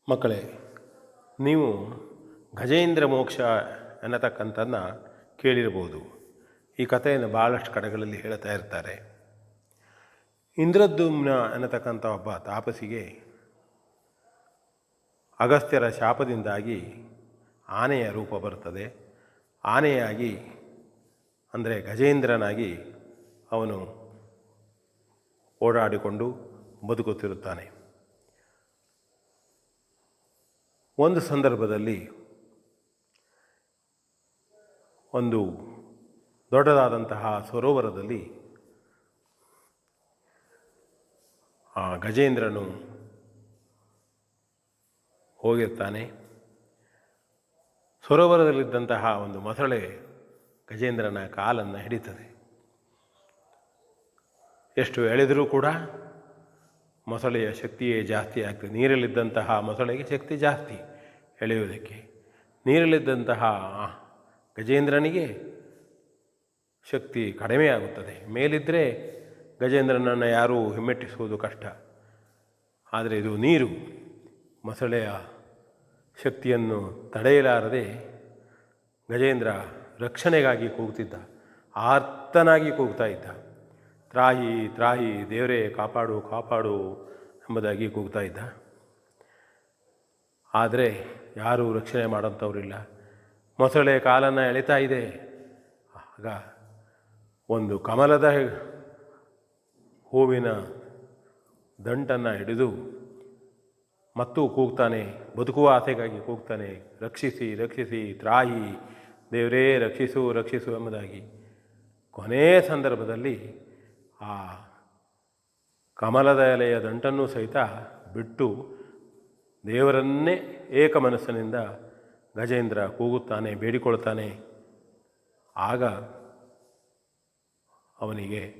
ಮಕ್ಕಳೇ, ನೀವು ಗಜೇಂದ್ರ ಮೋಕ್ಷ ಅನ್ನತಕ್ಕಂಥದ್ದನ್ನ ಕೇಳಿರ್ಬೋದು. ಈ ಕಥೆಯನ್ನು ಭಾಳಷ್ಟು ಕಡೆಗಳಲ್ಲಿ ಹೇಳ್ತಾ ಇರ್ತಾರೆ. ಇಂದ್ರದ್ಯುಮ್ನ ಅನ್ನತಕ್ಕಂಥ ಒಬ್ಬ ತಾಪಸಿಗೆ ಅಗಸ್ತ್ಯರ ಶಾಪದಿಂದಾಗಿ ಆನೆಯ ರೂಪ ಬರ್ತದೆ. ಆನೆಯಾಗಿ ಅಂದರೆ ಗಜೇಂದ್ರನಾಗಿ ಅವನು ಓಡಾಡಿಕೊಂಡು ಬದುಕುತ್ತಿರುತ್ತಾನೆ. ಒಂದು ಸಂದರ್ಭದಲ್ಲಿ ಒಂದು ದೊಡ್ಡದಾದಂತಹ ಸರೋವರದಲ್ಲಿ ಆ ಗಜೇಂದ್ರನು ಹೋಗಿರ್ತಾನೆ. ಸರೋವರದಲ್ಲಿದ್ದಂತಹ ಒಂದು ಮೊಸಳೆ ಗಜೇಂದ್ರನ ಕಾಲನ್ನು ಹಿಡಿತದೆ. ಎಷ್ಟು ಎಳೆದರೂ ಕೂಡ ಮೊಸಳೆಯ ಶಕ್ತಿಯೇ ಜಾಸ್ತಿ ಆಗ್ತದೆ. ನೀರಲ್ಲಿದ್ದಂತಹ ಮೊಸಳೆಗೆ ಶಕ್ತಿ ಜಾಸ್ತಿ ಎಳೆಯುವುದಕ್ಕೆ. ನೀರಲ್ಲಿದ್ದಂತಹ ಗಜೇಂದ್ರನಿಗೆ ಶಕ್ತಿ ಕಡಿಮೆ ಆಗುತ್ತದೆ. ಮೇಲಿದ್ದರೆ ಗಜೇಂದ್ರನನ್ನು ಯಾರೂ ಹಿಮ್ಮೆಟ್ಟಿಸುವುದು ಕಷ್ಟ. ಆದರೆ ಇದು ನೀರು. ಮೊಸಳೆಯ ಶಕ್ತಿಯನ್ನು ತಡೆಯಲಾರದೆ ಗಜೇಂದ್ರ ರಕ್ಷಣೆಗಾಗಿ ಕೂಗ್ತಿದ್ದ. ಆರ್ತನಾಗಿ ಕೂಗ್ತಾ ಇದ್ದ. ತ್ರಾಹಿ ತ್ರಾಹಿ, ದೇವರೇ ಕಾಪಾಡು ಕಾಪಾಡು ಎಂಬುದಾಗಿ ಕೂಗ್ತಾ ಇದ್ದ. ಆದರೆ ಯಾರೂ ರಕ್ಷಣೆ ಮಾಡೋಂಥವ್ರಿಲ್ಲ. ಮೊಸಳೆ ಕಾಲನ್ನು ಎಳಿತಾ ಇದೆ. ಆಗ ಒಂದು ಕಮಲದ ಹೂವಿನ ದಂಟನ್ನು ಹಿಡಿದು ಮತ್ತು ಕೂಗ್ತಾನೆ. ಬದುಕುವ ಆಸೆಗಾಗಿ ಕೂಗ್ತಾನೆ, ರಕ್ಷಿಸಿ ರಕ್ಷಿಸಿ, ತ್ರಾಹಿ, ದೇವರೇ ರಕ್ಷಿಸು ರಕ್ಷಿಸು ಎಂಬುದಾಗಿ. ಕೊನೆಯ ಸಂದರ್ಭದಲ್ಲಿ ಆ ಕಮಲದ ಎಲೆಯ ದಂಟನ್ನು ಸಹಿತ ಬಿಟ್ಟು ದೇವರನ್ನೇ ಏಕ ಮನಸ್ಸಿನಿಂದ ಗಜೇಂದ್ರ ಕೂಗುತ್ತಾನೆ, ಬೇಡಿಕೊಳ್ತಾನೆ. ಆಗ ಅವನಿಗೆ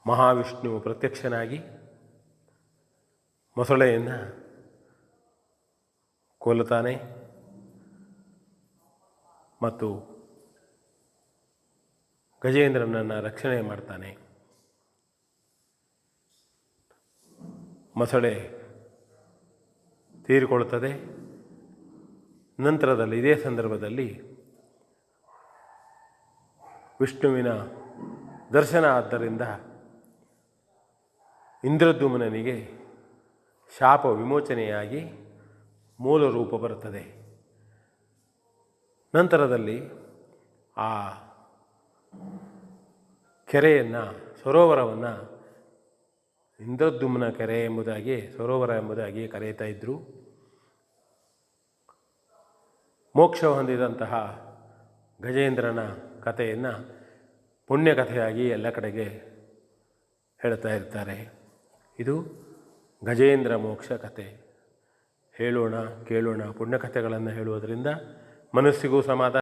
ಮಹಾವಿಷ್ಣು ಪ್ರತ್ಯಕ್ಷನಾಗಿ ಮೊಸಳೆಯನ್ನು ಕೊಲ್ಲುತ್ತಾನೆ ಮತ್ತು ಗಜೇಂದ್ರನನ್ನು ರಕ್ಷಣೆ ಮಾಡ್ತಾನೆ. ಮೊಸಳೆ ತೀರಿಕೊಳ್ಳುತ್ತದೆ. ನಂತರದಲ್ಲಿ ಇದೇ ಸಂದರ್ಭದಲ್ಲಿ ವಿಷ್ಣುವಿನ ದರ್ಶನ ಆದ್ದರಿಂದ ಇಂದ್ರದ್ಯುಮ್ನನಿಗೆ ಶಾಪ ವಿಮೋಚನೆಯಾಗಿ ಮೂಲ ರೂಪ ಬರುತ್ತದೆ. ನಂತರದಲ್ಲಿ ಆ ಕೆರೆಯನ್ನು, ಸರೋವರವನ್ನು ಇಂದ್ರದ್ಯುಮ್ನ ಕೆರೆ ಎಂಬುದಾಗಿ, ಸರೋವರ ಎಂಬುದಾಗಿ ಕರೆಯುತ್ತಾ ಇದ್ದರು. ಮೋಕ್ಷ ಹೊಂದಿದಂತಹ ಗಜೇಂದ್ರನ ಕಥೆಯನ್ನು ಪುಣ್ಯಕಥೆಯಾಗಿ ಎಲ್ಲ ಕಡೆಗೆ ಹೇಳ್ತಾ ಇರ್ತಾರೆ. ಇದು ಗಜೇಂದ್ರ ಮೋಕ್ಷ ಕಥೆ. ಹೇಳೋಣ, ಕೇಳೋಣ. ಪುಣ್ಯಕಥೆಗಳನ್ನು ಹೇಳುವುದರಿಂದ ಮನಸ್ಸಿಗೂ ಸಮಾಧಾನ.